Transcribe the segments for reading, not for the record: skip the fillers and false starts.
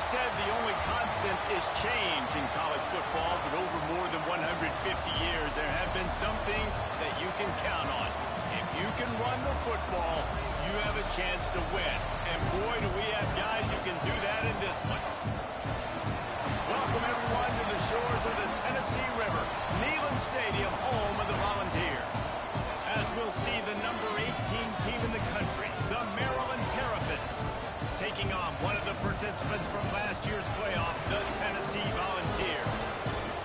said the only constant is change in college football, but over more than 150 years, there have been some things that you can count on. If you can run the football, you have a chance to win. And boy, do we have guys who can do that in this one. Welcome, everyone, to the shores of the Tennessee River, Neyland Stadium, home of the Volunteers. As we'll see the number 18 team in the country, the Maryland Terrapins, taking on one of the participants from last year's playoff, the Tennessee Volunteers.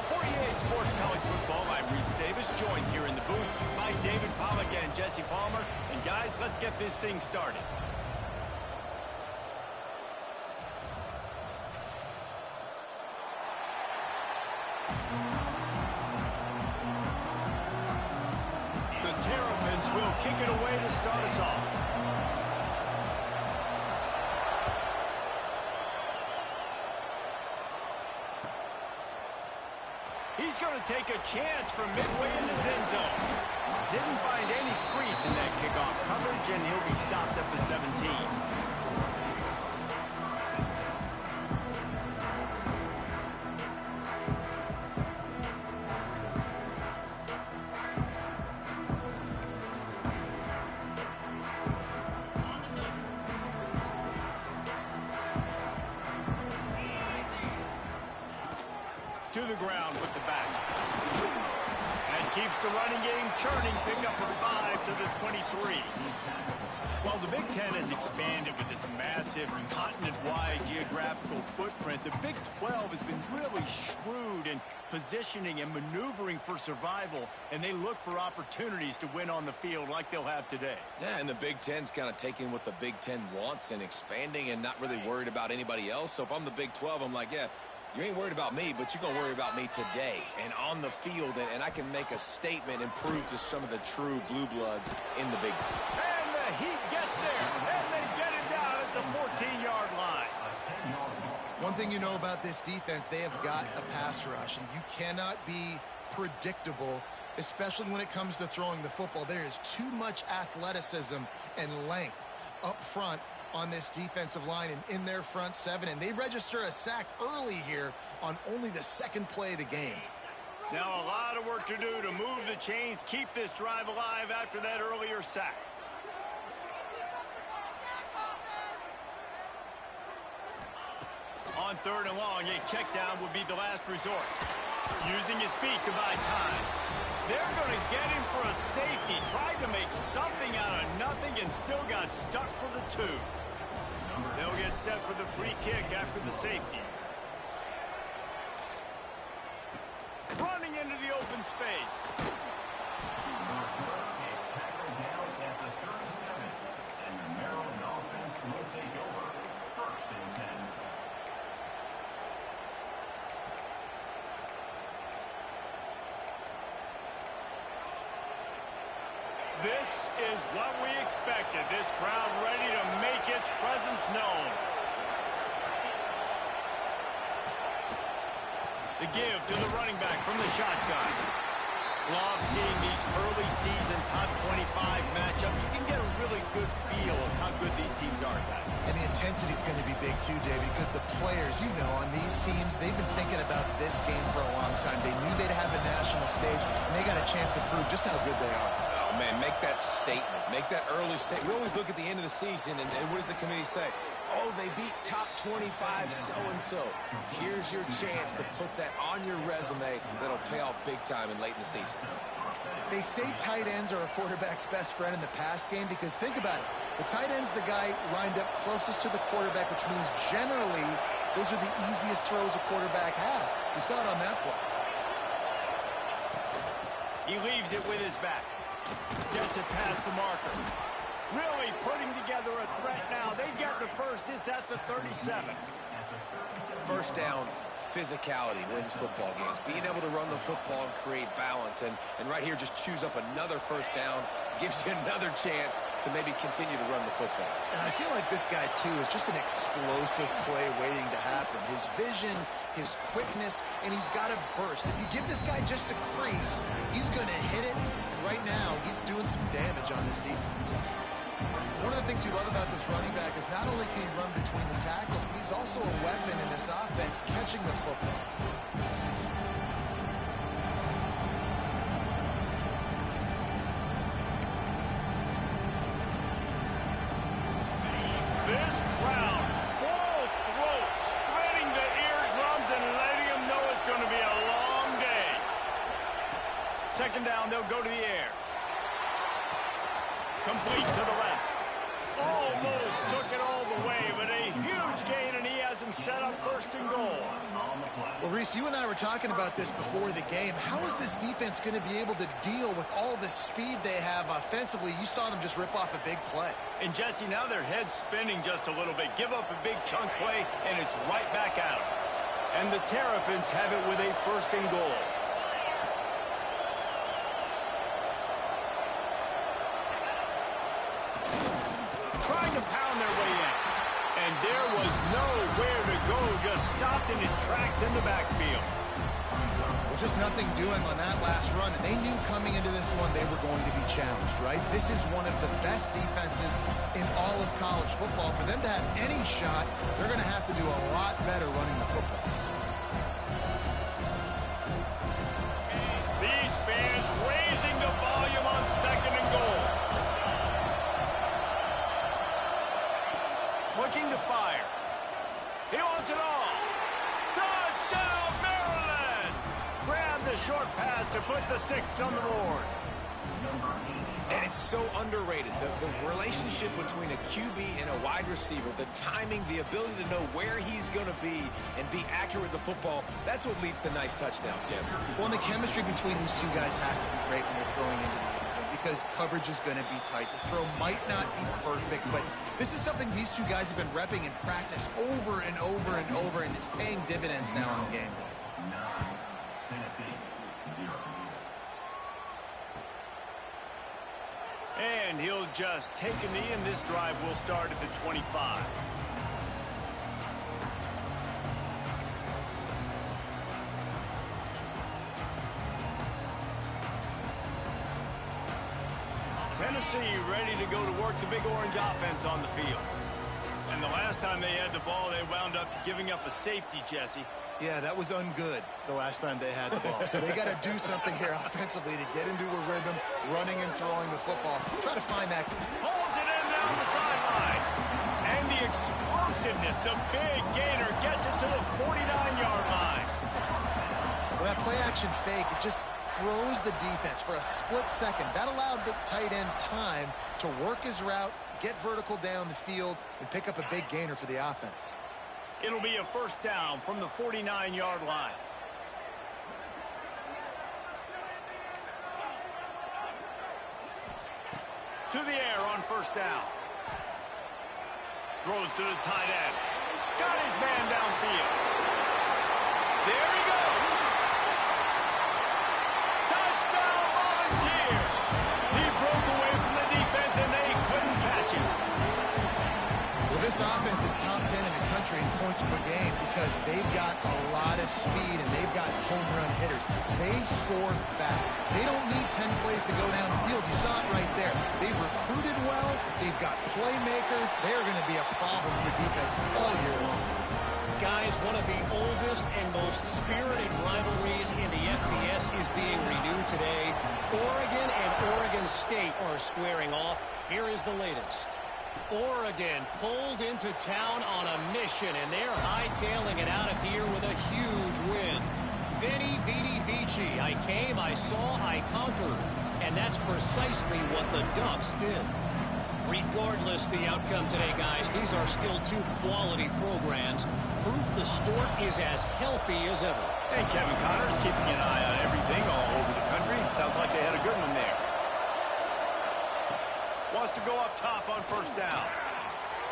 For EA Sports College Football, I'm Reese Davis, joined here in the booth by David Pollack and Jesse Palmer. And guys, let's get this thing started. The Terrapins will kick it away to start us off. He's going to take a chance from midway in his end zone. Didn't find any crease in that kickoff coverage, and he'll be stopped at the 17. To the ground with the back. And keeps the running game churning. Pick up for 5 to the 23. While the Big Ten has expanded with this massive continent-wide geographical footprint, the Big 12 has been really shrewd in positioning and maneuvering for survival, and they look for opportunities to win on the field like they'll have today. Yeah, and the Big Ten's kind of taking what the Big Ten wants and expanding and not really worried about anybody else. So if I'm the Big 12, I'm like, yeah, you ain't worried about me, but you're going to worry about me today and on the field, and I can make a statement and prove to some of the true blue bloods in the Big Ten. And the Heat gets there, and they get it down at the 14-yard line. One thing you know about this defense, they have got a pass rush, and you cannot be predictable, especially when it comes to throwing the football. There is too much athleticism and length up front on this defensive line and in their front seven, and they register a sack early here on only the second play of the game. Now a lot of work to do to move the chains, keep this drive alive after that earlier sack. On third and long, a check down would be the last resort. Using his feet to buy time. They're going to get him for a safety. Tried to make something out of nothing and still got stuck for the 2. They'll get set for the free kick after the safety. Running into the open space. Tackled down at the 37, and the Maryland offense will take over. 1st and 10. This is what we expected. This crowd ready to make its presence known. The give to the running back from the shotgun. Love seeing these early season top 25 matchups. You can get a really good feel of how good these teams are, guys. And the intensity is going to be big too, David, because the players, you know, on these teams, they've been thinking about this game for a long time. They knew they'd have a national stage, and they got a chance to prove just how good they are. Oh, man, make that statement. Make that early statement. We always look at the end of the season, and what does the committee say? Oh, they beat top 25 so-and-so. Here's your chance to put that on your resume that'll pay off big time and late in the season. They say tight ends are a quarterback's best friend in the pass game because think about it. The tight end's the guy lined up closest to the quarterback, which means generally those are the easiest throws a quarterback has. You saw it on that play. He leaves it with his back. Gets it past the marker. Really putting together a threat now. They get the first. It's at the 37. First down, physicality wins football games. Being able to run the football and create balance. And right here, just choose up another first down. Gives you another chance to maybe continue to run the football. And I feel like this guy, too, is just an explosive play waiting to happen. His vision, his quickness, and he's got a burst. If you give this guy just a crease, he's going to hit it. Right now, he's doing some damage on this defense. One of the things you love about this running back is not only can he run between the tackles, but he's also a weapon in this offense catching the football. This crowd, full throat, spreading the eardrums and letting them know it's going to be a long day. Second down, they'll go to the air. Complete to the left. Almost took it all the way, but a huge gain, and he has him set up first and goal. Well, Reese, you and I were talking about this before the game. How is this defense going to be able to deal with all the speed they have offensively? You saw them just rip off a big play. And, Jesse, now their head's spinning just a little bit. Give up a big chunk play, and it's right back at them. And the Terrapins have it with a first and goal. Trying to pound their way in. And there was nowhere to go, just stopped in his tracks in the backfield. Well, just nothing doing on that last run, and they knew coming into this one they were going to be challenged, right? This is one of the best defenses in all of college football. For them to have any shot, they're going to have to do a lot better running the football. These fans raising the volume on second and goal. Looking to fire. He wants it all. Touchdown, Maryland! Grab the short pass to put the 6 on the board. And it's so underrated. The relationship between a QB and a wide receiver, the timing, the ability to know where he's going to be and be accurate with the football, that's what leads to nice touchdowns, Jesse. Well, and the chemistry between these two guys has to be great when you're throwing into the end zone because coverage is going to be tight. The throw might not be perfect, but this is something these two guys have been repping in practice over and over and over, and it's paying dividends now on game day. 9, Tennessee, 0. And he'll just take a knee, and this drive will start at the 25. Tennessee ready to go to work the Big Orange offense on the field. And the last time they had the ball, they wound up giving up a safety, Jesse. Yeah, that was ungood the last time they had the ball. So they got to do something here offensively to get into a rhythm, running and throwing the football. Try to find that. Pulls it in down the sideline. And the explosiveness, the big gainer gets it to the 49-yard line. Well, that play-action fake, it just froze the defense for a split second. That allowed the tight end time to work his route, get vertical down the field, and pick up a big gainer for the offense. It'll be a first down from the 49-yard line. To the air on first down. Throws to the tight end. Got his man downfield. There he goes. Touchdown, Volunteer. He broke away from the defense, and they couldn't catch him. Well, this offense is top 10 in the country in points per game because they've got a lot of speed and they've got home run hitters. They score fast. They don't need 10 plays to go down the field. You saw it right there. They've recruited well. They've got playmakers. They're going to be a problem for defenses all year long. Guys, one of the oldest and most spirited rivalries in the FBS is being renewed today. Oregon and Oregon State are squaring off. Here is the latest. Oregon pulled into town on a mission, and they're hightailing it out of here with a huge win. Veni, Vidi, Vici. I came, I saw, I conquered. And that's precisely what the Ducks did. Regardless the outcome today, guys, these are still two quality programs. Proof the sport is as healthy as ever. And Kevin Connor's keeping an eye on everything all over the country. Sounds like they had a good one there. Wants to go up top on first down.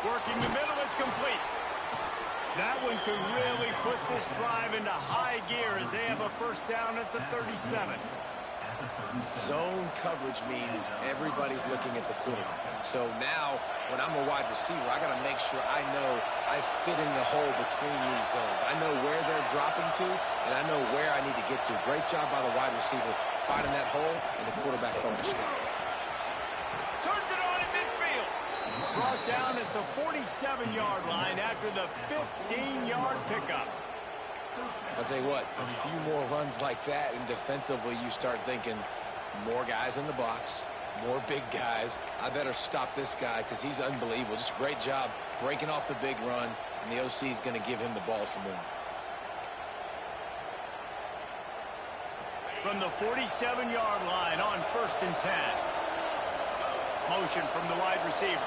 Working the middle, it's complete. That one could really put this drive into high gear as they have a first down at the 37. Zone coverage means everybody's looking at the quarterback. So now, when I'm a wide receiver, I got to make sure I know I fit in the hole between these zones. I know where they're dropping to, and I know where I need to get to. Great job by the wide receiver finding that hole, and the quarterback going to stop. Turns it on in midfield. brought down at the 47-yard line after the 15-yard pickup. I'll tell you what, a few more runs like that, and defensively you start thinking more guys in the box, more big guys. I better stop this guy because he's unbelievable. Just a great job breaking off the big run, and the OC is going to give him the ball some more. From the 47-yard line on 1st and 10. Motion from the wide receiver.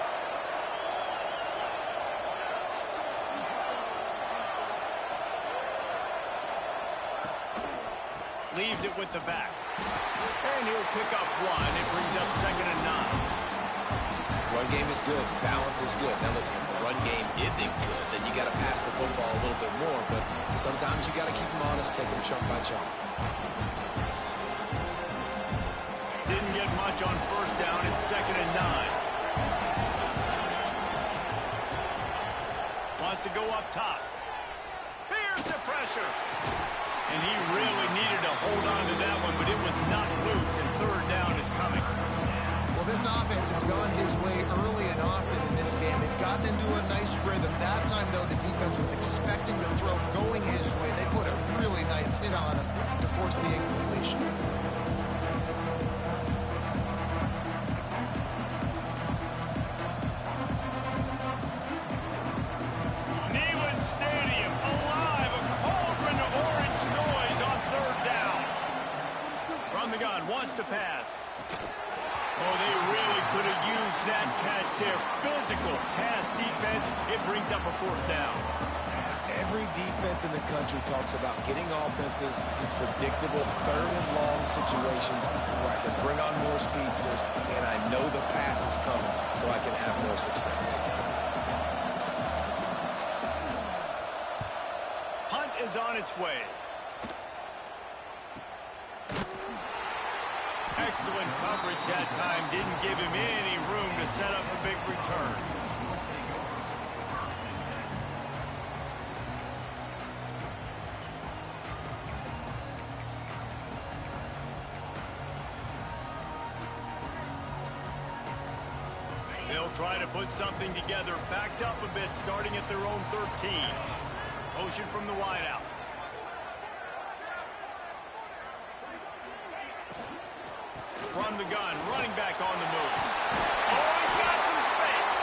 Leaves it with the back. And he'll pick up 1. It brings up 2nd and 9. Run game is good. Balance is good. Now listen, if the run game isn't good, then you got to pass the football a little bit more. But sometimes you got to keep them honest, take them chunk by chunk. Didn't get much on 1st down. It's 2nd and 9. Wants to go up top. Here's the pressure. And he really needed to hold on to that one, but it was not loose, and 3rd down is coming. Well, this offense has gone his way early and often in this game. They've gotten into a nice rhythm. That time, though, the defense was expecting the throw going his way. They put a really nice hit on him to force the incompletion. Wants to pass. Oh, they really could have used that catch there. Physical pass defense. It brings up a 4th down. Every defense in the country talks about getting offenses in predictable 3rd and long situations where I can bring on more speedsters and I know the pass is coming so I can have more success. Punt is on its way. Excellent coverage that time. Didn't give him any room to set up a big return. They'll try to put something together, backed up a bit, starting at their own 13. Motion from the wideout. From the gun, running back on the move. Oh, he's got some space.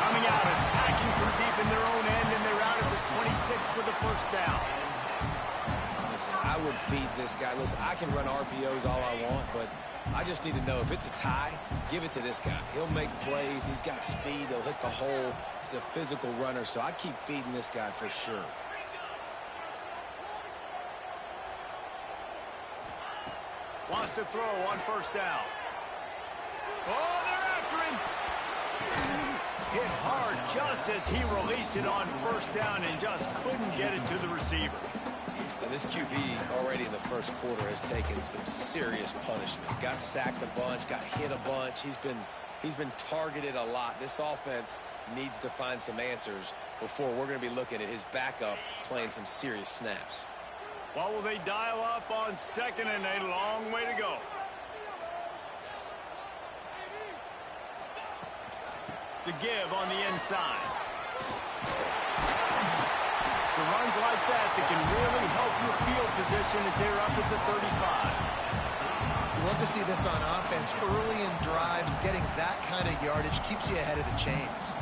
Coming out, attacking from deep in their own end, and they're out at the 26 with a 1st down. Listen, I would feed this guy. Listen, I can run RPOs all I want, but I just need to know if it's a tie, give it to this guy. He'll make plays. He's got speed. He'll hit the hole. He's a physical runner, so I keep feeding this guy for sure. Wants to throw on 1st down. Oh, they're after him. Hit hard just as he released it on 1st down and just couldn't get it to the receiver. And this QB already in the 1st quarter has taken some serious punishment. Got sacked a bunch, got hit a bunch. He's been targeted a lot. This offense needs to find some answers before we're going to be looking at his backup playing some serious snaps. What will they dial up on 2nd and a long way to go? The give on the inside. It's runs like that can really help your field position as they're up at the 35. You love to see this on offense. Early in drives, getting that kind of yardage keeps you ahead of the chains.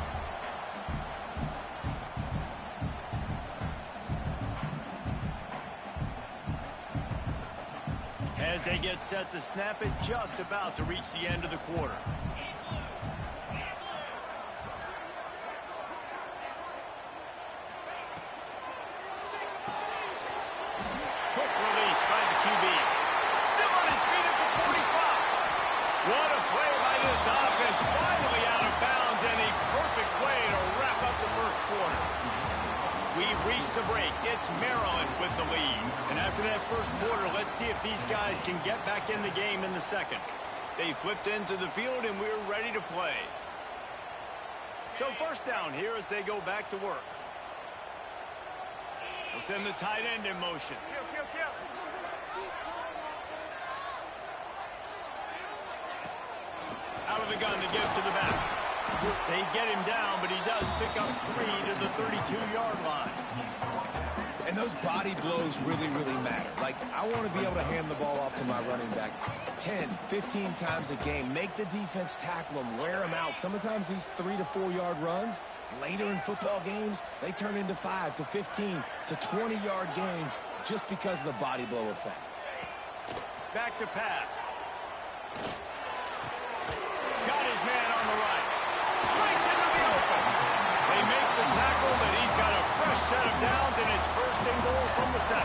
As they get set to snap it, just about to reach the end of the quarter. Quick release by the QB. Still on his feet at the 45. What a play by this offense. Finally out of bounds, and a perfect way to wrap up the 1st quarter. We've reached the break. It's Maryland with the lead. And after that 1st quarter, let's see if these guys can get back in the game in the 2nd. They flipped into the field, and we're ready to play. So 1st down here as they go back to work. We'll send the tight end in motion. Out of the gun to give to the back. They get him down, but he does pick up 3 to the 32-yard line. And those body blows really, really matter. Like, I want to be able to hand the ball off to my running back 10, 15 times a game. Make the defense tackle them, wear them out. Sometimes these 3 to 4 yard runs, later in football games, they turn into 5 to 15 to 20-yard gains just because of the body blow effect. Back to pass. Got his man on the right. Breaks into the open. They make the tackle, but he's got a fresh set of downs, and it's 1st and goal from the 7.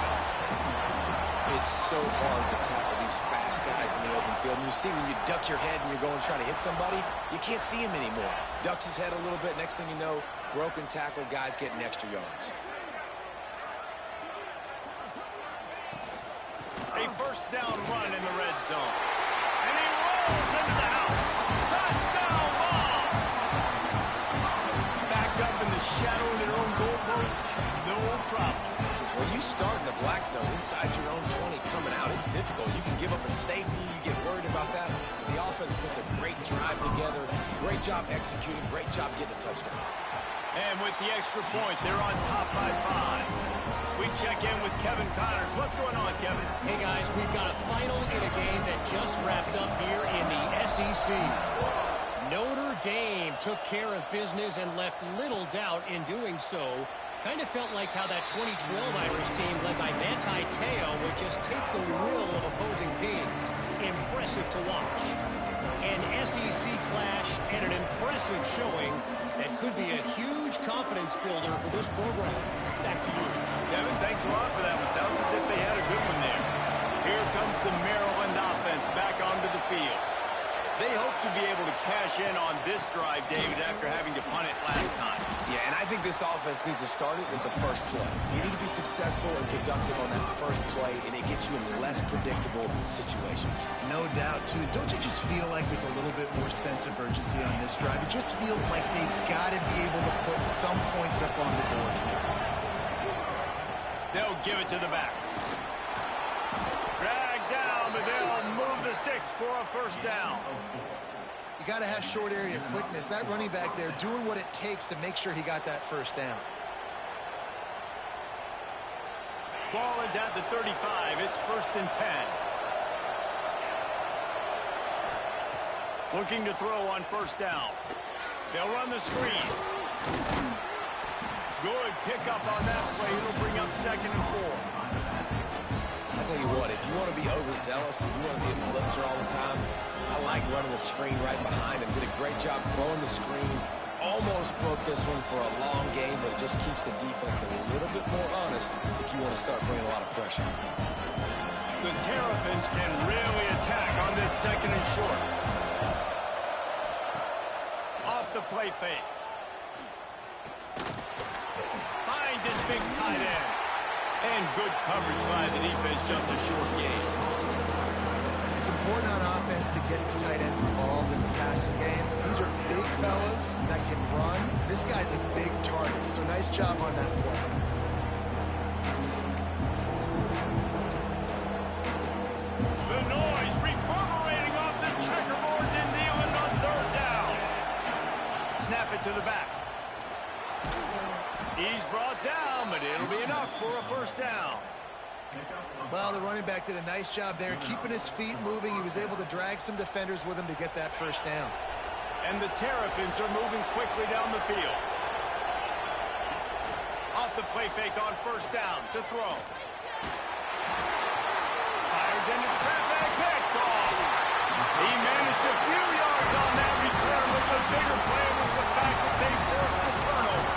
It's so hard to tackle these fast guys in the open field. And you see when you duck your head and you're going to try to hit somebody, you can't see him anymore. Ducks his head a little bit. Next thing you know, broken tackle, guys getting extra yards. A 1st down run in the red zone. And he rolls into the house. Touchdown ball! Backed up in the shadow of their own goalpost, no problem. When you start in the black zone inside your own 20 coming out, it's difficult. You can give up a safety. You get worried about that. The offense puts a great drive together. Great job executing. Great job getting a touchdown. And with the extra point, they're on top by 5. We check in with Kevin Connors. What's going on, Kevin? Hey, guys, we've got a final in a game that just wrapped up here in the SEC. Notre Dame took care of business and left little doubt in doing so. Kind of felt like how that 2012 Irish team led by Manti Te'o would just take the will of opposing teams. Impressive to watch. An SEC clash and an impressive showing that could be a huge confidence builder for this program. Back to you. Kevin, thanks a lot for that one. Sounds as if they had a good one there. Here comes the Maryland offense back onto the field. They hope to be able to cash in on this drive, David, after having to punt it last time. Yeah, and I think this offense needs to start it with the first play. You need to be successful and productive on that first play, and it gets you in less predictable situations. No doubt, too. Don't you just feel like there's a little bit more sense of urgency on this drive? It just feels like they've got to be able to put some points up on the board here. They'll give it to the back. Drag down, but they'll move the sticks for a 1st down. You got to have short area quickness. That running back there doing what it takes to make sure he got that 1st down. Ball is at the 35. It's 1st and 10. Looking to throw on 1st down. They'll run the screen. Good pickup on that play. It'll bring up 2nd and 4. I'll tell you what, if you want to be overzealous and you want to be a blitzer all the time, I like running the screen right behind him. Did a great job throwing the screen. Almost broke this one for a long game, but it just keeps the defense a little bit more honest if you want to start bringing a lot of pressure. The Terrapins can really attack on this 2nd and short. Off the play fake. Finds his big tight end. And good coverage by the defense, just a short gain. It's important on offense to get the tight ends involved in the passing game. These are big fellas that can run. This guy's a big target, so nice job on that play. The noise reverberating off the checkerboards in Neyland on 3rd down. Snap it to the back. He's brought down, but it'll be enough for a 1st down. Well, the running back did a nice job there, keeping his feet moving. He was able to drag some defenders with him to get that 1st down. And the Terrapins are moving quickly down the field. Off the play fake on 1st down to throw. Fires into traffic, picked off. He managed a few yards on that return, but the bigger play was the fact that they forced the turnover.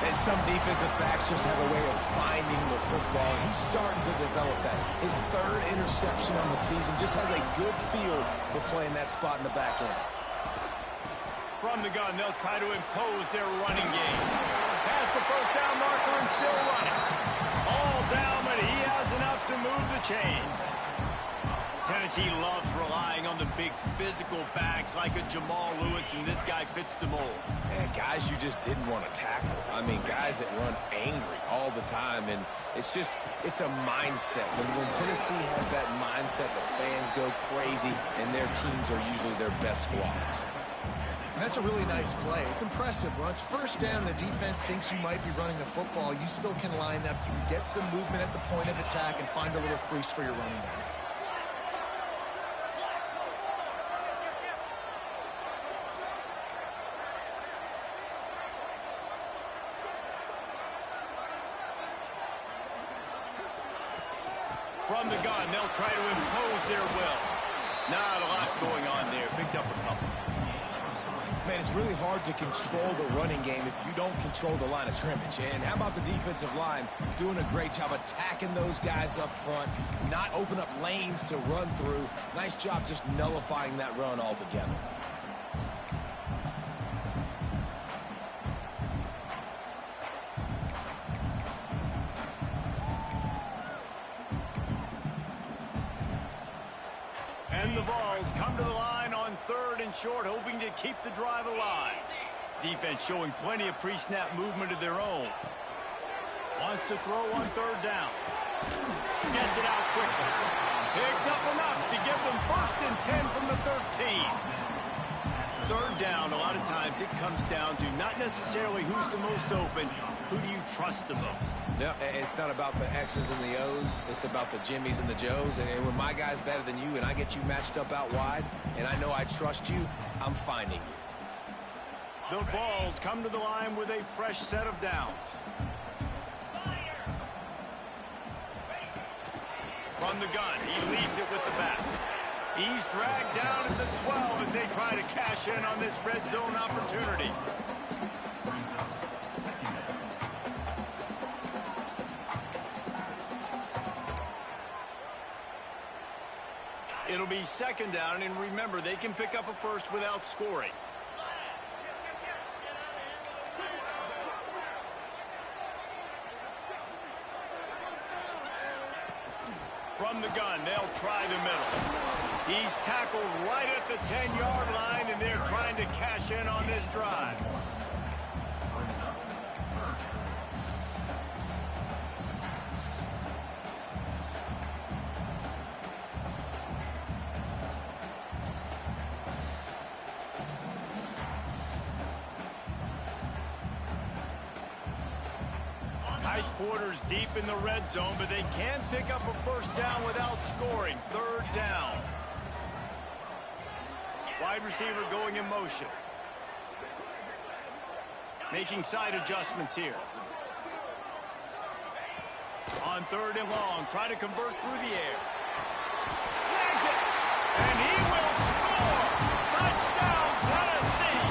And some defensive backs just have a way of finding the football. He's starting to develop that. His 3rd interception on the season just has a good feel for playing that spot in the back end. From the gun, they'll try to impose their running game. Past the 1st down marker and still running. All down, but he has enough to move the chains. Tennessee loves relying on the big physical backs like a Jamal Lewis, and this guy fits the mold. And guys you just didn't want to tackle. I mean, guys that run angry all the time, and it's a mindset. When Tennessee has that mindset, the fans go crazy, and their teams are usually their best squads. And that's a really nice play. It's impressive. When it's first down, the defense thinks you might be running the football. You still can line up. You can get some movement at the point of attack and find a little crease for your running back. From the gun, they'll try to impose their will. Not a lot going on there. Picked up a couple. Man, it's really hard to control the running game if you don't control the line of scrimmage. And how about the defensive line doing a great job attacking those guys up front, not open up lanes to run through. Nice job just nullifying that run altogether. And the Vols come to the line on 3rd and short, hoping to keep the drive alive. Defense showing plenty of pre-snap movement of their own. Wants to throw on 3rd down. Gets it out quickly. Picks up enough to give them 1st and 10 from the 13. 3rd down, a lot of times it comes down to not necessarily who's the most open, who do you trust the most? No, it's not about the X's and the O's. It's about the Jimmys and the Joes. And when my guy's better than you and I get you matched up out wide and I know I trust you, I'm finding you. The Vols come to the line with a fresh set of downs. From the gun, he leaves it with the back. He's dragged down at the 12 as they try to cash in on this red zone opportunity. It'll be 2nd down, and remember, they can pick up a first without scoring. From the gun, they'll try the middle. He's tackled right at the 10-yard line, and they're trying to cash in on this drive. Tight quarters deep in the red zone, but they can pick up a first down without scoring. 3rd down. Wide receiver going in motion. Making side adjustments here. On 3rd and long, try to convert through the air. Snags it, and he will score! Touchdown, Tennessee!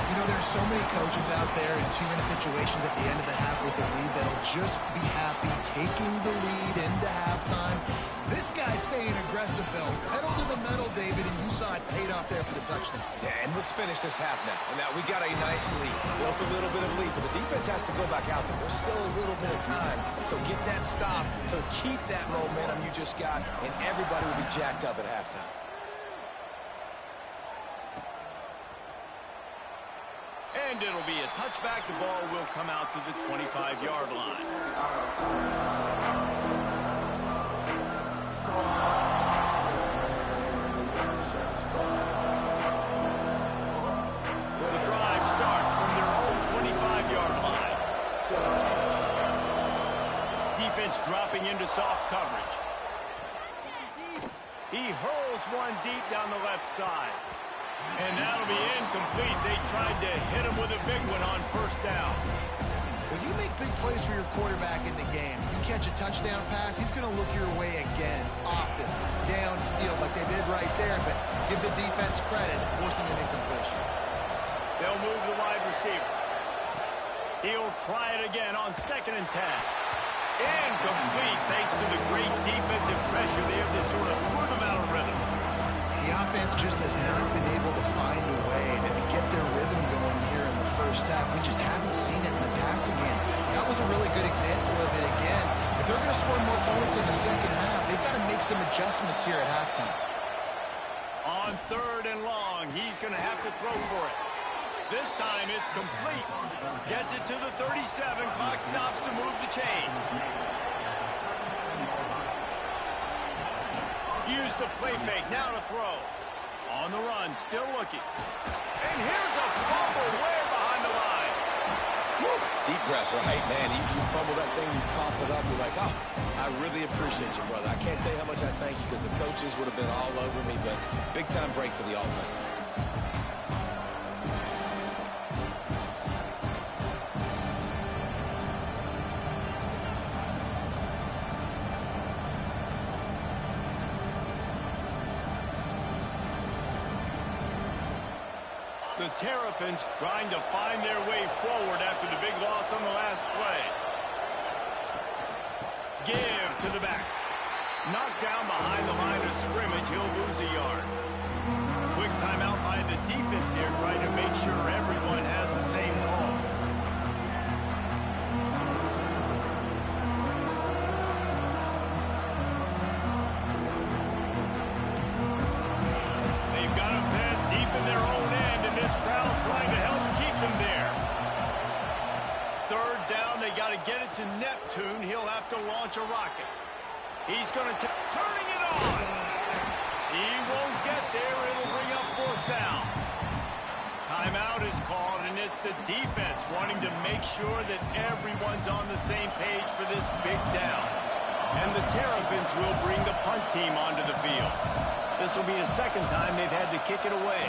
You know, there's so many coaches out there in 2-minute situations at the end of the half with the lead that'll just be happy taking the lead into halftime. This guy's staying aggressive, though. Pedal to the metal, David, and you saw it paid off there for the touchdown. Yeah, and let's finish this half now. And now we got a nice lead. Built a little bit of lead, but the defense has to go back out there. There's still a little bit of time. So get that stop to keep that momentum you just got, and everybody will be jacked up at halftime. And it'll be a touchback. The ball will come out to the 25-yard line. The drive starts from their own 25-yard line. Defense dropping into soft coverage. He hurls one deep down the left side. And that'll be incomplete. They tried to hit him with a big one on 1st down. When you make big plays for your quarterback in the game, you catch a touchdown pass, he's going to look your way again, often, downfield like they did right there, but give the defense credit, forcing an incompletion. They'll move the wide receiver. He'll try it again on 2nd and 10. Incomplete thanks to the great defensive pressure there that sort of threw them out of rhythm. The offense just has not been able to find a way to get their rhythm going here in the first half. We just haven't seen it in the passing game. That was a really good example of it again. If they're going to score more points in the second half, they've got to make some adjustments here at halftime. On 3rd and long, he's going to have to throw for it. This time it's complete. Gets it to the 37. Clock stops to move the chains. Use the play fake. Now to throw. On the run, still looking. And here's a fumble way behind the line. Woo. Deep breath, right, man? You fumble that thing, you cough it up, you're like, oh, I really appreciate you, brother. I can't tell you how much I thank you because the coaches would have been all over me, but big-time break for the offense. The Terrapins trying to find their way forward after the big loss on the last play. Give to the back. Knocked down behind the line of scrimmage. He'll lose a yard. Quick timeout by the defense here, trying to make sure everyone has the same call. They've got them pinned deep in their own end, and this crowd trying to help keep them there. Third down, they got to get it to Neptune. He'll have to launch a rocket. He's going to turning it on. He won't get there. It'll bring up fourth down. Timeout is called, and it's the defense wanting to make sure that everyone's on the same page for this big down. And the Terrapins will bring the punt team onto the field. This will be the second time they've had to kick it away.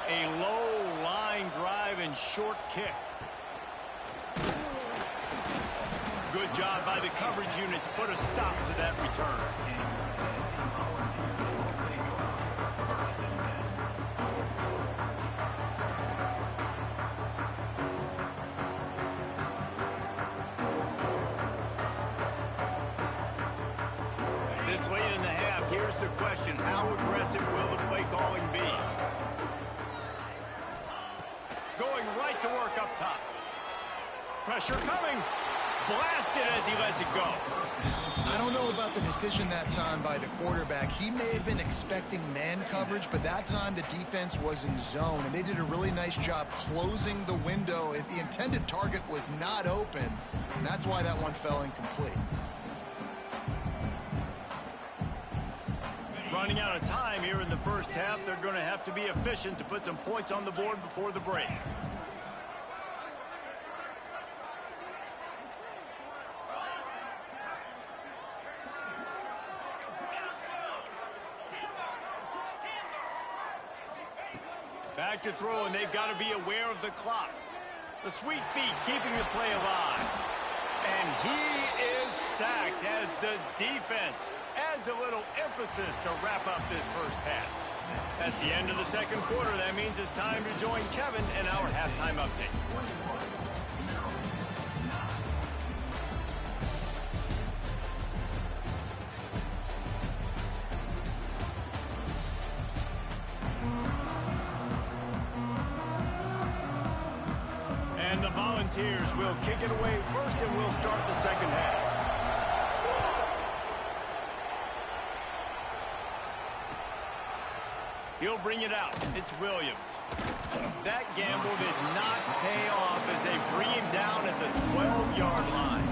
A low line drive and short kick. Good job by the coverage unit to put a stop to that return. This late in the half, here's the question. How aggressive will the play calling be? Going right to work up top. Pressure coming. Blasted as he lets it go. I don't know about the decision that time by the quarterback. He may have been expecting man coverage, but that time the defense was in zone, and they did a really nice job closing the window. The intended target was not open, and that's why that one fell incomplete. Running out of time here in the first half, they're going to have to be efficient to put some points on the board before the break. Back to throw, and they've got to be aware of the clock. The sweet feet keeping the play alive. And he is sacked as the defense adds a little emphasis to wrap up this first half. That's the end of the second quarter. That means it's time to join Kevin in our halftime update. And the Volunteers will kick it away first, and we'll start the second half. He'll bring it out. It's Williams. That gamble did not pay off as they bring him down at the 12-yard line.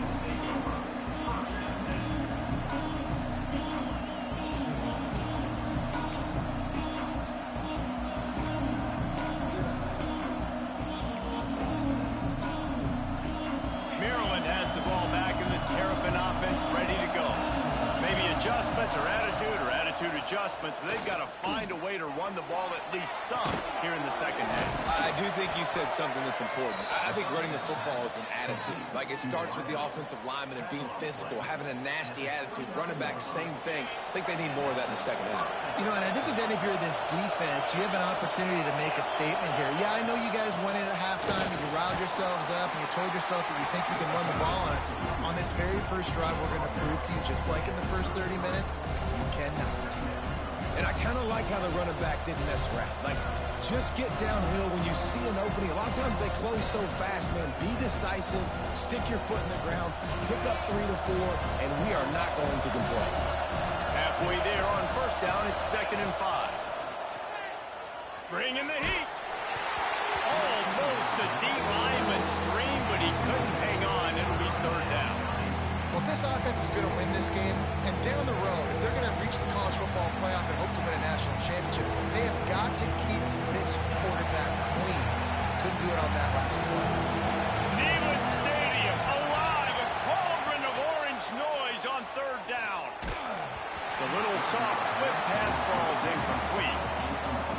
Maryland has the ball back, and the Terrapin offense ready to go. Maybe adjustments or attitude adjustments, but they've got to find a way to run the ball at least some here in the second half. I do think you said something that's important. I think running the football is an attitude. Like, it starts with the offensive lineman and being physical, having a nasty attitude. Running back, same thing. I think they need more of that in the second half. You know, and I think if any of you're this defense, you have an opportunity to make a statement here. Yeah, I know you guys went in at halftime and you riled yourselves up and you told yourself that you think you can run the ball on us. On this very first drive, we're going to prove to you, just like in the first 30 minutes, you cannot. And I kind of like how the running back didn't mess around. Like, just get downhill when you see an opening. A lot of times they close so fast, man. Be decisive, stick your foot in the ground, pick up 3 to 4, and we are not going to complain. Halfway there on first down, it's 2nd and 5. Bring in the heat. Almost a D lineman's dream, but he couldn't hang on. It'll be 3rd down. Well, if this offense defense is going to win this game, and down the road, if they're going to reach the college football playoff and hope to win a national championship, they have got to keep this quarterback clean. Couldn't do it on that last play. Neyland Stadium, alive, a cauldron of orange noise on third down. The little soft flip pass falls incomplete.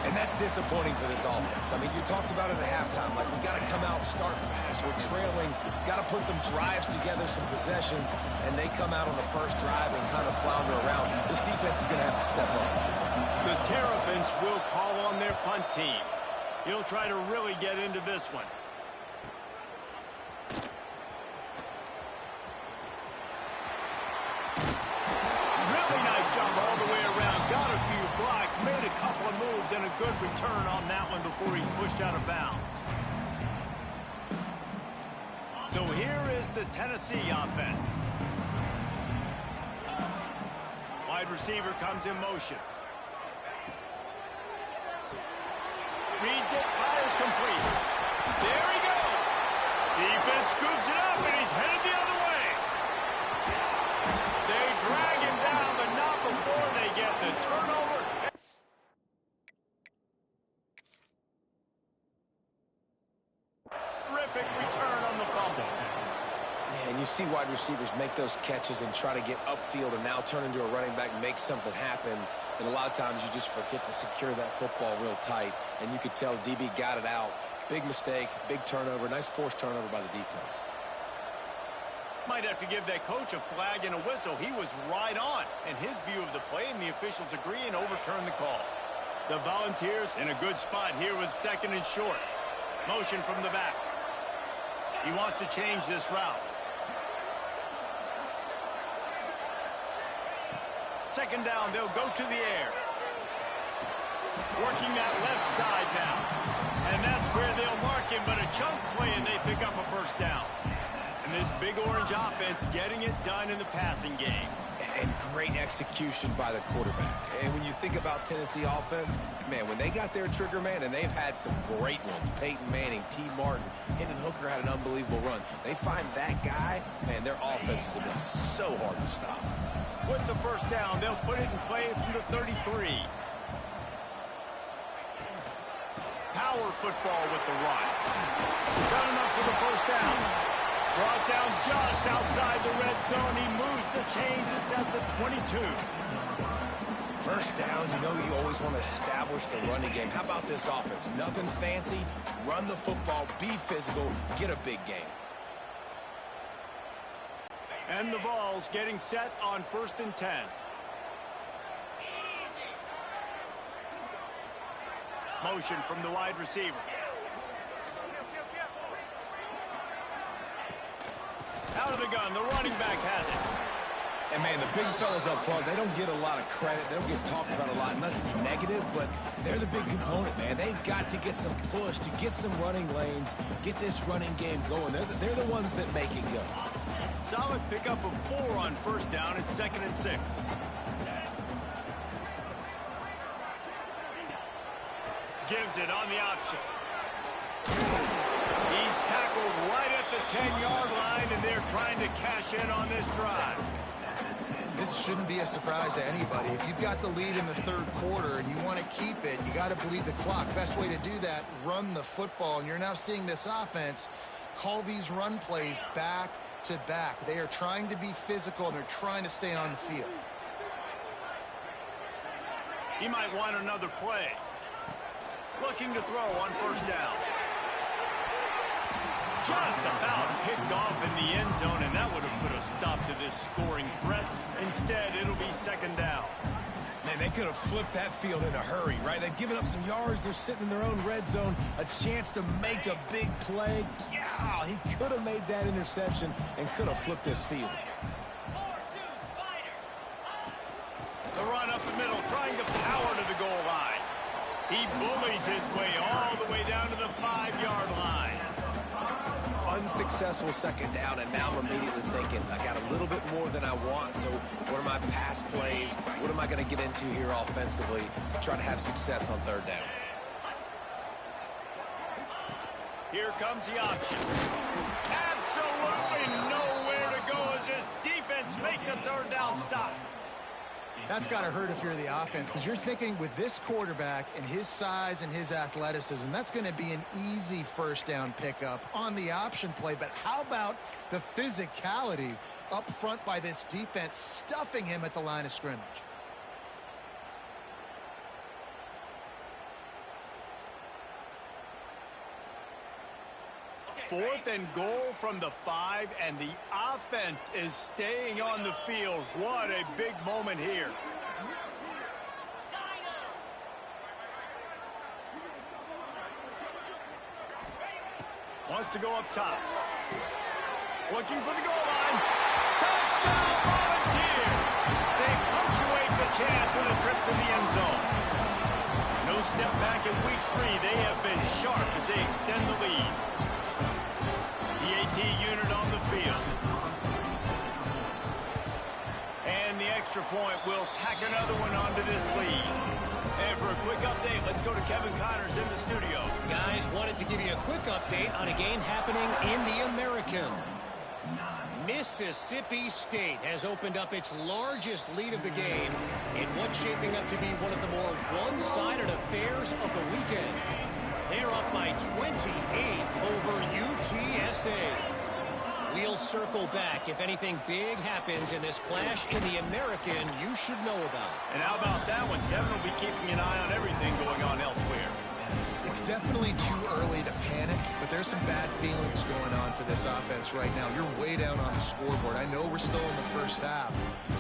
And that's disappointing for this offense. I mean, you talked about it at halftime. Like, we got to come out, start fast. We're trailing. Got to put some drives together, some possessions. And they come out on the first drive and kind of flounder around. This defense is going to have to step up. The Terrapins will call on their punt team. He'll try to really get into this one. Really nice job all the way around. Got a few blocks, made a couple of moves, and a good return on that one before he's pushed out of bounds. So here is the Tennessee offense. Wide receiver comes in motion. Reads it, fires complete. There he goes. Defense scoops it up, and he's headed the other way. They drag him down, but not before they get the turnover. Terrific return on the fumble. Yeah, and you see wide receivers make those catches and try to get upfield and now turn into a running back, make something happen. And a lot of times you just forget to secure that football real tight. And you could tell DB got it out. Big mistake, big turnover, nice forced turnover by the defense. Might have to give that coach a flag and a whistle. He was right on in his view of the play, and the officials agree and overturn the call. The Volunteers in a good spot here with second and short. Motion from the back. He wants to change this route. Second down, they'll go to the air. Working that left side now. And that's where they'll mark him, but a chunk play, and they pick up a first down. And this big orange offense getting it done in the passing game. And great execution by the quarterback. And when you think about Tennessee offense, man, when they got their trigger man, and they've had some great ones, Peyton Manning, T. Martin, Hendon Hooker had an unbelievable run. They find that guy, man, their offense has been so hard to stop. With the first down, they'll put it in play from the 33. Power football with the run. Got enough for the first down. Brought down just outside the red zone. He moves the chains. It's at the 22. First down, you know you always want to establish the running game. How about this offense? Nothing fancy. Run the football, be physical, get a big game. And the Vols getting set on 1st and 10. Motion from the wide receiver. Out of the gun, the running back has it. And, man, the big fellas up front, they don't get a lot of credit. They don't get talked about a lot unless it's negative, but they're the big component, man. They've got to get some push, to get some running lanes, get this running game going. They're the ones that make it go. Solid pickup of 4 on first down. It's 2nd and 6. Gives it on the option. He's tackled right at the 10-yard line, and they're trying to cash in on this drive. This shouldn't be a surprise to anybody. If you've got the lead in the third quarter and you want to keep it, you got to bleed the clock. Best way to do that, run the football. And you're now seeing this offense call these run plays back to back. They are trying to be physical, and they're trying to stay on the field. He might want another play. Looking to throw on first down. Just about picked off in the end zone, and that would have put a stop to this scoring threat. Instead, it'll be 2nd down. Man, they could have flipped that field in a hurry, right? They've given up some yards. They're sitting in their own red zone. A chance to make a big play. Yeah, he could have made that interception and could have flipped this field. The run up the middle, trying to power to the goal line. He bullies his way all the way down to the 5-yard line. Unsuccessful second down, and now I'm immediately thinking, I got a little bit more than I want, so what are my pass plays? What am I going to get into here offensively to try to have success on third down? Here comes the option. Absolutely nowhere to go as this defense makes makes a third down stop. That's got to hurt if you're the offense, because you're thinking with this quarterback and his size and his athleticism, that's going to be an easy first down pickup on the option play. But how about the physicality up front by this defense, stuffing him at the line of scrimmage? Fourth and goal from the 5, and the offense is staying on the field. What a big moment here. Wants to go up top. Looking for the goal line. Touchdown, Volunteers! They punctuate the chance with a trip to the end zone. No step back in week 3. They have been sharp as they extend the lead. The AT unit on the field. And the extra point will tack another one onto this lead. And for a quick update, let's go to Kevin Connors in the studio. Guys, wanted to give you a quick update on a game happening in the American. Mississippi State has opened up its largest lead of the game in what's shaping up to be one of the more one-sided affairs of the weekend. They're up by 28 over UTSA. We'll circle back if anything big happens in this clash in the American you should know about. And how about that one? Kevin will be keeping an eye on everything going on elsewhere. It's definitely too early to panic, but there's some bad feelings going on for this offense right now. You're way down on the scoreboard. I know we're still in the first half,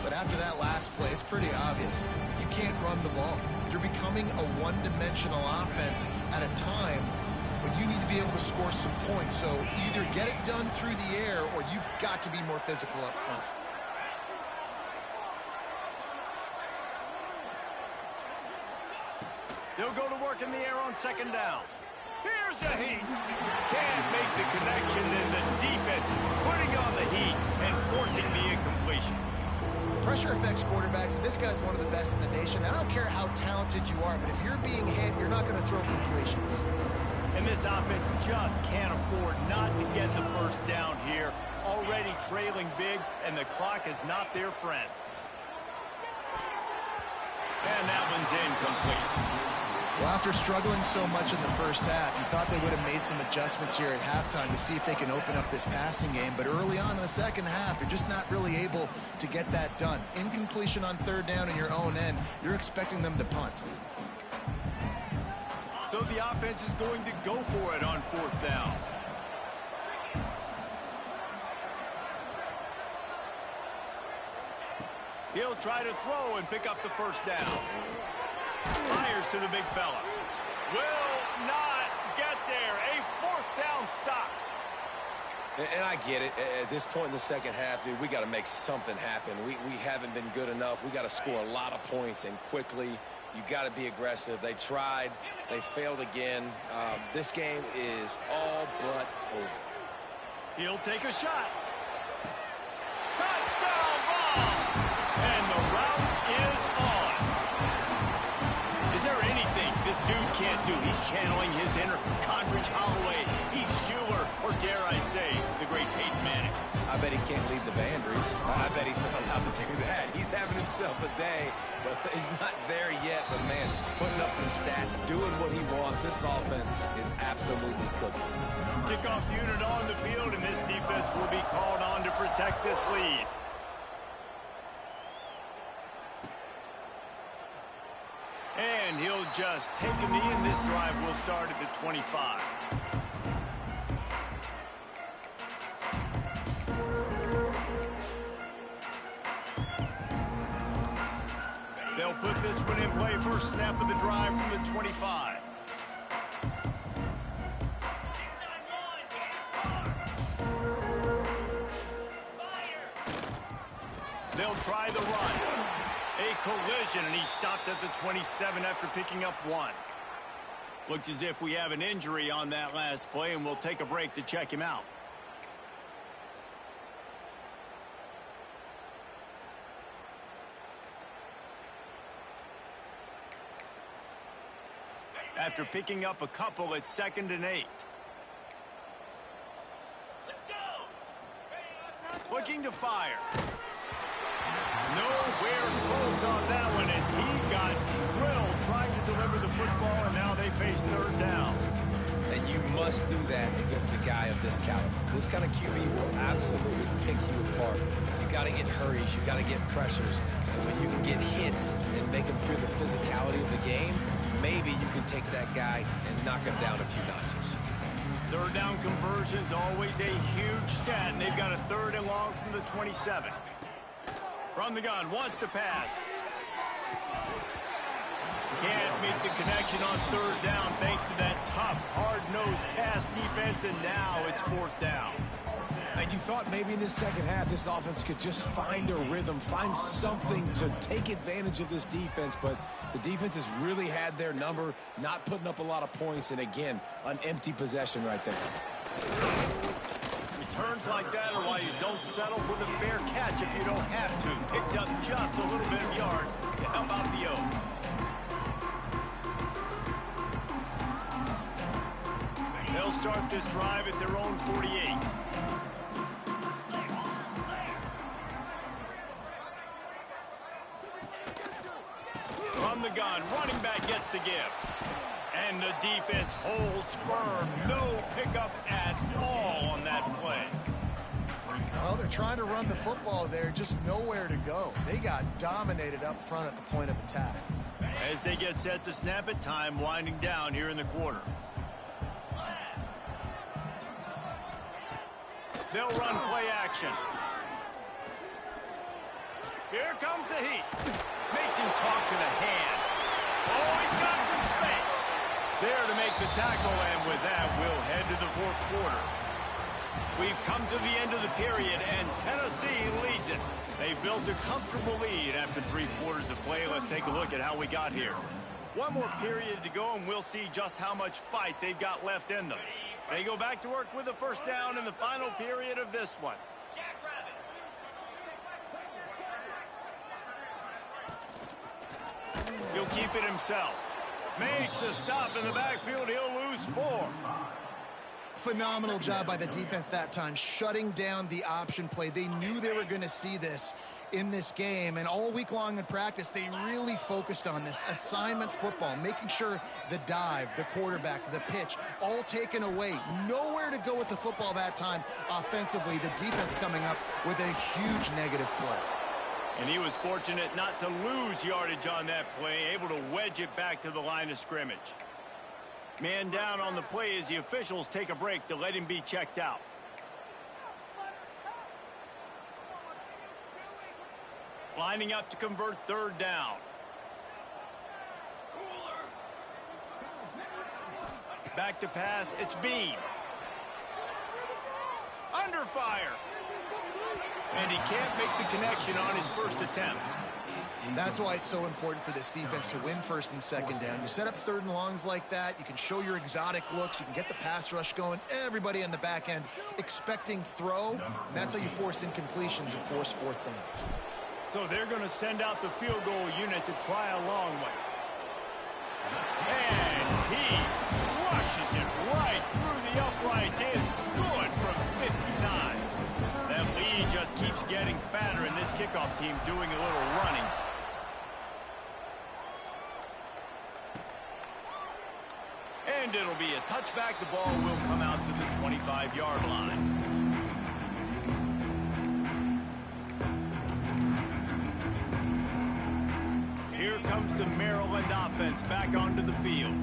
but after that last play, it's pretty obvious. You can't run the ball. You're becoming a one-dimensional offense at a time when you need to be able to score some points. So either get it done through the air or you've got to be more physical up front. They'll go to work in the air on second down. Here's the heat. Can't make the connection, and the defense putting on the heat and forcing the incompletion. Pressure affects quarterbacks, and this guy's one of the best in the nation. I don't care how talented you are, but if you're being hit, you're not going to throw completions. And this offense just can't afford not to get the first down here. Already trailing big, and the clock is not their friend. And that one's incomplete. Well, after struggling so much in the first half, you thought they would have made some adjustments here at halftime to see if they can open up this passing game. But early on in the second half, you're just not really able to get that done. Incompletion on third down in your own end, you're expecting them to punt. So the offense is going to go for it on fourth down. He'll try to throw and pick up the first down. Fires to the big fella. Will not get there. A fourth down stop. And I get it. At this point in the second half, dude, we got to make something happen. We haven't been good enough. We got to score a lot of points and quickly. You got to be aggressive. They tried. They failed again. This game is all but over. He'll take a shot. Touchdown ball! And the route is on. Is there anything this dude can't do? He's channeling his inner Condridge Holloway, Heath Schuler, or dare I say, the great Peyton Manning. I bet he can't lead the boundaries. I bet he's not allowed to do that. He's having himself a day, but he's not there yet. But, man, putting up some stats, doing what he wants. This offense is absolutely cooking. Kickoff unit on the field, and this defense will be called on to protect this lead. And he'll just take a knee, and this drive will start at the 25. They'll put this one in play. First snap of the drive from the 25. They'll try the run. A collision, and he stopped at the 27 after picking up one. Looks as if we have an injury on that last play, and we'll take a break to check him out. After picking up a couple, it's 2nd and 8. Looking to fire. Nowhere close on that one as he got drilled trying to deliver the football, and now they face third down. And you must do that against a guy of this caliber. This kind of QB will absolutely pick you apart. You got to get hurries. You got to get pressures. And when you can get hits and make him feel the physicality of the game, maybe you can take that guy and knock him down a few notches. Third down conversion's always a huge stat, and they've got a 3rd and long from the 27. From the gun, wants to pass. Can't make the connection on 3rd down thanks to that tough, hard-nosed pass defense, and now it's 4th down. And you thought maybe in this second half this offense could just find a rhythm, find something to take advantage of this defense, but the defense has really had their number, not putting up a lot of points, and again, an empty possession right there. Returns like that are why you don't settle for the fair catch if you don't have to. Picks up just a little bit of yards to help out the O. They'll start this drive at their own 48. From the gun, running back gets to give. And the defense holds firm. No pickup at all on that play. Well, they're trying to run the football there, just nowhere to go. They got dominated up front at the point of attack. As they get set to snap it, time winding down here in the quarter. They'll run play action. Here comes the heat. Makes him talk to the hand. Oh, he's got some space. There to make the tackle, and with that, we'll head to the 4th quarter. We've come to the end of the period, and Tennessee leads it. They built a comfortable lead after 3 quarters of play. Let's take a look at how we got here. One more period to go, and we'll see just how much fight they've got left in them. They go back to work with a 1st down in the final period of this one. He'll keep it himself. Makes a stop in the backfield. He'll lose 4. Phenomenal job by the defense that time, shutting down the option play. They knew they were going to see this in this game, and all week long in practice, they really focused on this assignment football, making sure the dive, the quarterback, the pitch, all taken away. Nowhere to go with the football that time offensively. The defense coming up with a huge negative play. And he was fortunate not to lose yardage on that play, able to wedge it back to the line of scrimmage. Man down on the play as the officials take a break to let him be checked out. Lining up to convert 3rd down. Back to pass, it's Bean. Under fire. And he can't make the connection on his first attempt. That's why it's so important for this defense to win 1st and 2nd down. You set up 3rd and longs like that, you can show your exotic looks, you can get the pass rush going, everybody in the back end expecting throw, and that's how you force incompletions and force 4th downs. So they're going to send out the field goal unit to try a long one. And he rushes it right through the uprights. It's good from 59. That lead just keeps getting fatter, and this kickoff team doing a little running. And it'll be a touchback. The ball will come out to the 25-yard line. Here comes the Maryland offense back onto the field.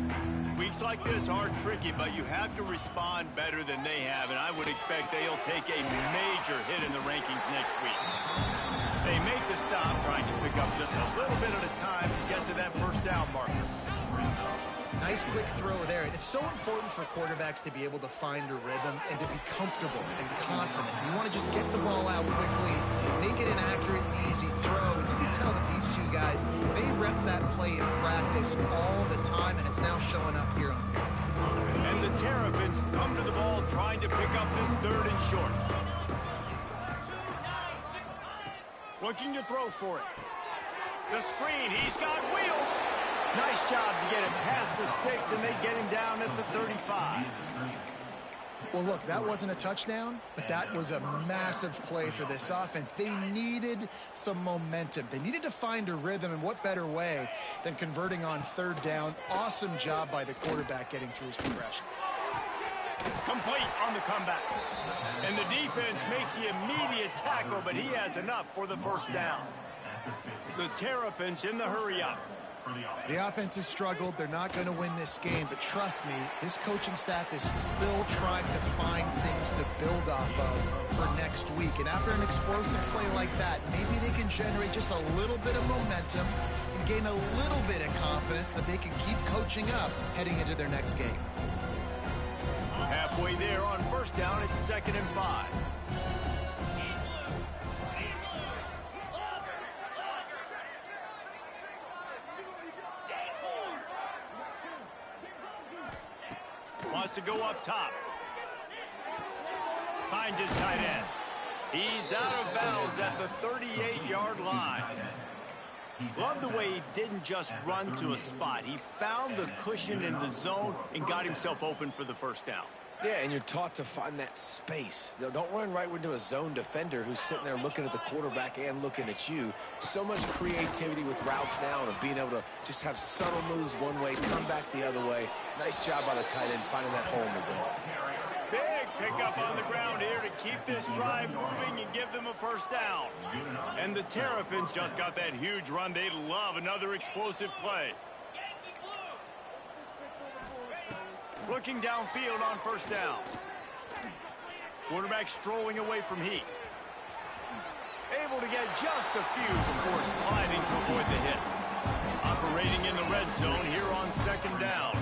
Weeks like this are tricky, but you have to respond better than they have, and I would expect they'll take a major hit in the rankings next week. They make the stop, trying to pick up just a little bit at a time to get to that 1st down marker. Nice quick throw there. And it's so important for quarterbacks to be able to find a rhythm and to be comfortable and confident. You want to just get the ball out quickly, make it an accurate and easy throw. You can tell that these two guys, they rep that play in practice all the time, and it's now showing up here on film. And the Terrapins come to the ball trying to pick up this 3rd and short. Looking to throw for it. The screen, he's got wheels. Nice job to get it past the sticks, and they get him down at the 35. Well, look, that wasn't a touchdown, but that was a massive play for this offense. They needed some momentum. They needed to find a rhythm, and what better way than converting on third down. Awesome job by the quarterback getting through his progression. Complete on the comeback. And the defense makes the immediate tackle, but he has enough for the first down. The Terrapins in the hurry-up. The offense has struggled. They're not going to win this game, but trust me, this coaching staff is still trying to find things to build off of for next week. And after an explosive play like that, maybe they can generate just a little bit of momentum and gain a little bit of confidence that they can keep coaching up heading into their next game. Halfway there on first down, it's 2nd and 5. Wants to go up top. Finds his tight end. He's out of bounds at the 38-yard line. Love the way he didn't just run to a spot. He found the cushion in the zone and got himself open for the first down. Yeah, and you're taught to find that space. Don't run right into a zone defender who's sitting there looking at the quarterback and looking at you. So much creativity with routes now and being able to just have subtle moves one way, come back the other way. Nice job by the tight end finding that hole in the zone. Big pickup on the ground here to keep this drive moving and give them a first down. And the Terrapins just got that huge run. They love another explosive play. Looking downfield on first down. Quarterback strolling away from Heat. Able to get just a few before sliding to avoid the hits. Operating in the red zone here on 2nd down.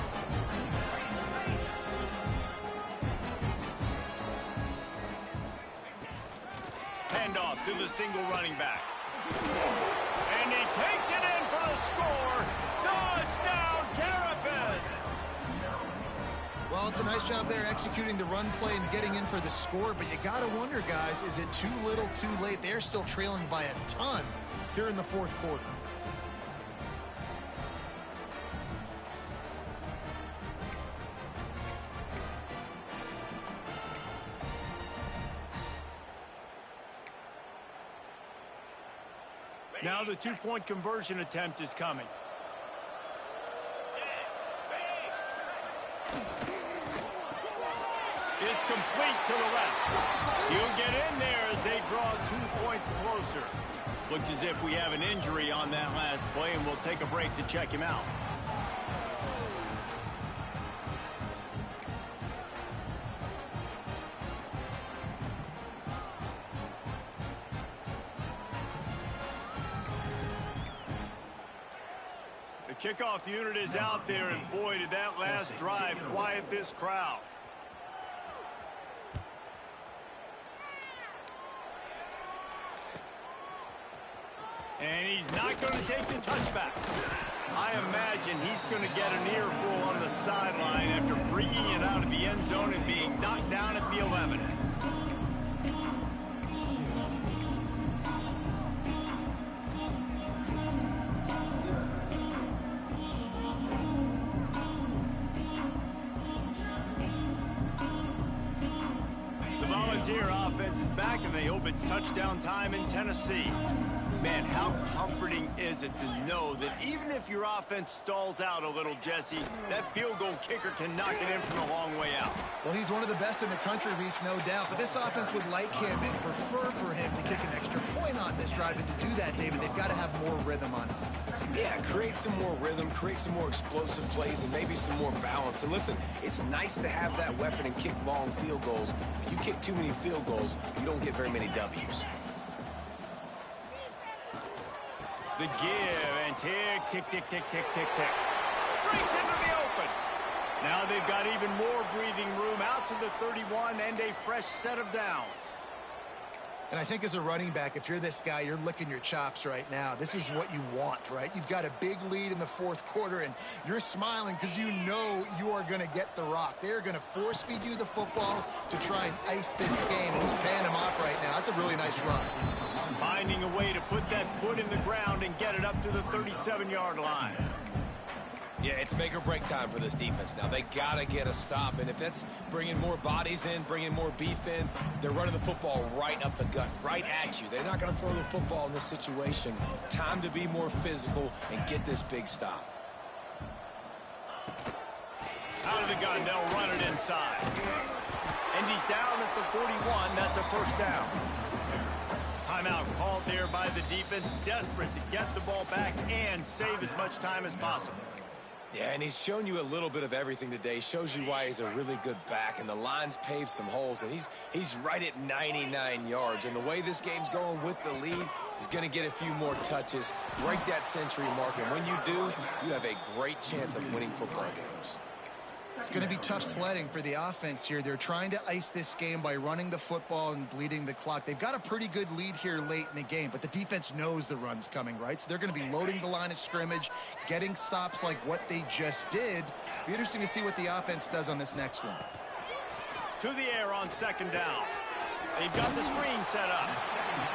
Handoff to the single running back. And he takes it in for the score. Touchdown, Terrapins! Well, it's a nice job there executing the run play and getting in for the score, but you got to wonder, guys, is it too little, too late? They're still trailing by a ton here in the fourth quarter. Now the two-point conversion attempt is coming. It's complete to the left. He'll get in there as they draw 2 points closer. Looks as if we have an injury on that last play, and we'll take a break to check him out. The kickoff unit is out there, and boy, did that last drive quiet this crowd. And he's not going to take the touchback. I imagine he's going to get an earful on the sideline after bringing it out of the end zone and being knocked down at the 11. The Volunteer offense is back, and they hope it's touchdown time in Tennessee. Man, how comforting is it to know that even if your offense stalls out a little, Jesse, that field goal kicker can knock it in from a long way out. Well, he's one of the best in the country, Reese, no doubt. But this offense would like him and prefer for him to kick an extra point on this drive. And to do that, David, they've got to have more rhythm on offense. Yeah, create some more rhythm, create some more explosive plays, and maybe some more balance. And listen, it's nice to have that weapon and kick long field goals. If you kick too many field goals, you don't get very many W's. The give and tick, tick, tick, tick, tick, tick, tick. Breaks into the open. Now they've got even more breathing room out to the 31 and a fresh set of downs. And I think as a running back, if you're this guy, you're licking your chops right now. This is what you want, right? You've got a big lead in the fourth quarter, and you're smiling because you know you are going to get the rock. They're going to force feed you the football to try and ice this game. And he's paying him off right now. That's a really nice run. Finding a way to put that foot in the ground and get it up to the 37-yard line. Yeah, it's make or break time for this defense now. They got to get a stop, and if that's bringing more bodies in, bringing more beef in, they're running the football right up the gut, right at you. They're not going to throw the football in this situation. Time to be more physical and get this big stop. Out of the gun, they'll run it inside. And he's down at the 41. That's a first down. Timeout called there by the defense, desperate to get the ball back and save as much time as possible. Yeah, and he's shown you a little bit of everything today. Shows you why he's a really good back, and the line's paved some holes, and he's right at 99 yards. And the way this game's going with the lead, he's going to get a few more touches, break that century mark, and when you do, you have a great chance of winning football games. It's going to be tough sledding for the offense here. They're trying to ice this game by running the football and bleeding the clock. They've got a pretty good lead here late in the game, but the defense knows the run's coming, right? So they're going to be loading the line of scrimmage, getting stops like what they just did. Be interesting to see what the offense does on this next one. To the air on second down. They've got the screen set up.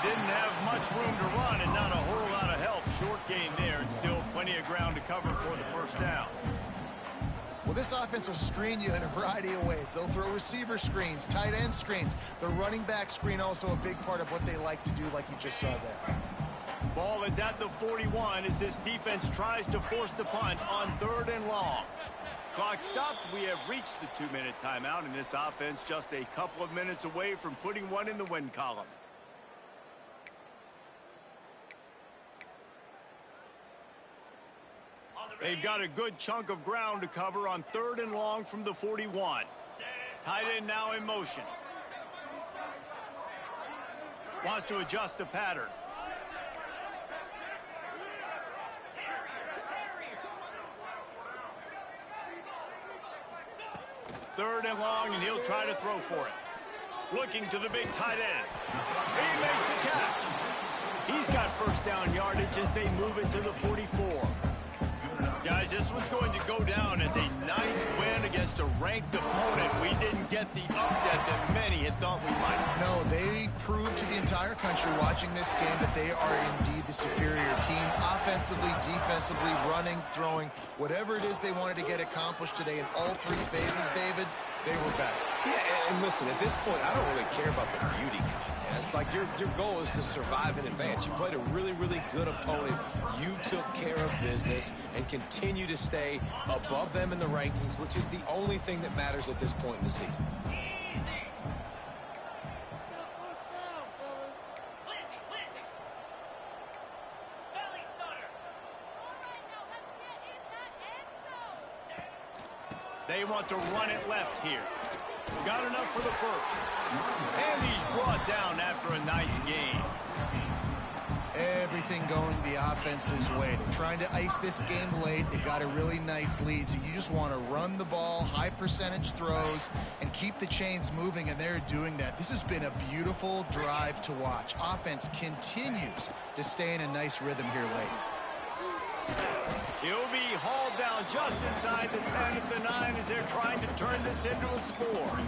Didn't have much room to run and not a whole lot of help. Short gain there and still plenty of ground to cover for the first down. Well, this offense will screen you in a variety of ways. They'll throw receiver screens, tight end screens. The running back screen also a big part of what they like to do, like you just saw there. Ball is at the 41 as this defense tries to force the punt on 3rd and long. Clock stops. We have reached the 2-minute timeout, and this offense just a couple of minutes away from putting one in the win column. They've got a good chunk of ground to cover on 3rd and long from the 41. Tight end now in motion. Wants to adjust the pattern. Third and long, and he'll try to throw for it. Looking to the big tight end. He makes the catch. He's got first down yardage as they move it to the 44. Guys, this one's going to go down as a nice win against a ranked opponent. We didn't get the upset that many had thought we might. No, they proved to the entire country watching this game that they are indeed the superior team. Offensively, defensively, running, throwing, whatever it is they wanted to get accomplished today in all 3 phases, David, they were better. Yeah, and listen, at this point, I don't really care about the beauty contest. Like, your goal is to survive and advance. You played a really, really good opponent. You took care of business and continue to stay above them in the rankings, which is the only thing that matters at this point in the season. They want to run it left here. Got enough for the first. And he's brought down after a nice gain. Everything going the offense's way. They're trying to ice this game late. They've got a really nice lead, so you just want to run the ball, high percentage throws, and keep the chains moving, and they're doing that. This has been a beautiful drive to watch. Offense continues to stay in a nice rhythm here late. He'll be hauled down just inside the 10 at the 9 as they're trying to turn this into a score.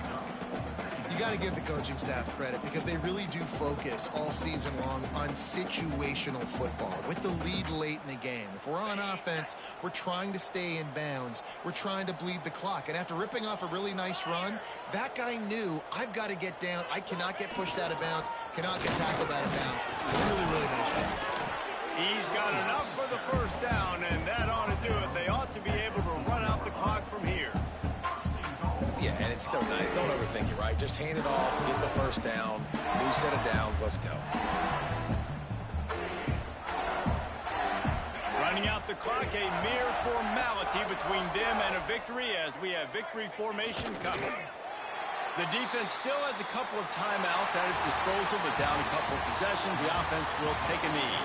You got to give the coaching staff credit because they really do focus all season long on situational football with the lead late in the game. If we're on offense, we're trying to stay in bounds. We're trying to bleed the clock. And after ripping off a really nice run, that guy knew, I've got to get down. I cannot get pushed out of bounds, cannot get tackled out of bounds. Really, really nice job. He's got enough for the first down, and that ought to do it. They ought to be able to run out the clock from here. Yeah, and it's so nice. Don't overthink it, right? Just hand it off, get the first down, new set of downs, let's go. Running out the clock, a mere formality between them and a victory as we have victory formation coming. The defense still has a couple of timeouts at its disposal, but down a couple of possessions, the offense will take a knee.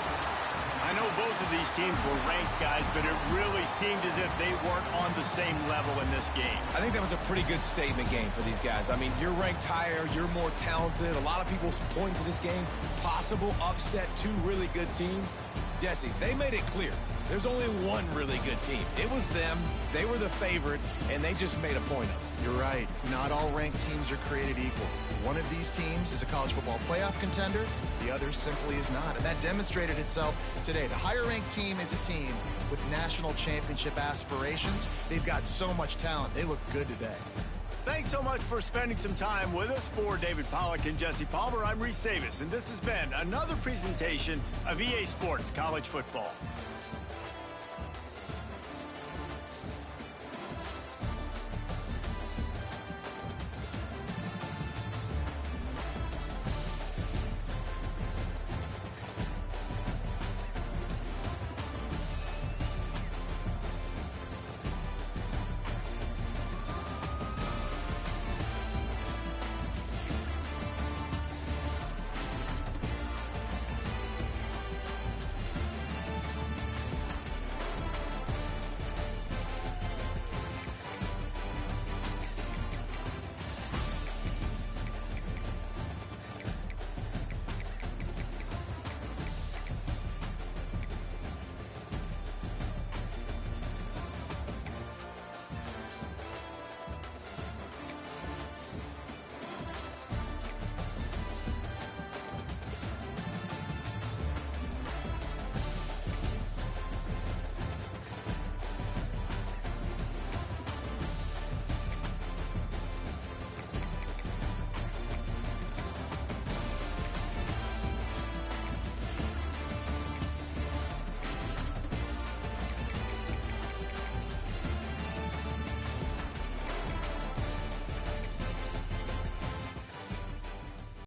I know both of these teams were ranked, guys, but it really seemed as if they weren't on the same level in this game. I think that was a pretty good statement game for these guys. I mean, you're ranked higher, you're more talented. A lot of people point to this game, possible upset, 2 really good teams. Jesse, they made it clear. There's only one really good team. It was them. They were the favorite, and they just made a point of it. You're right. Not all ranked teams are created equal. One of these teams is a college football playoff contender. The other simply is not. And that demonstrated itself today. The higher-ranked team is a team with national championship aspirations. They've got so much talent. They look good today. Thanks so much for spending some time with us. For David Pollack and Jesse Palmer, I'm Reese Davis, and this has been another presentation of EA Sports College Football.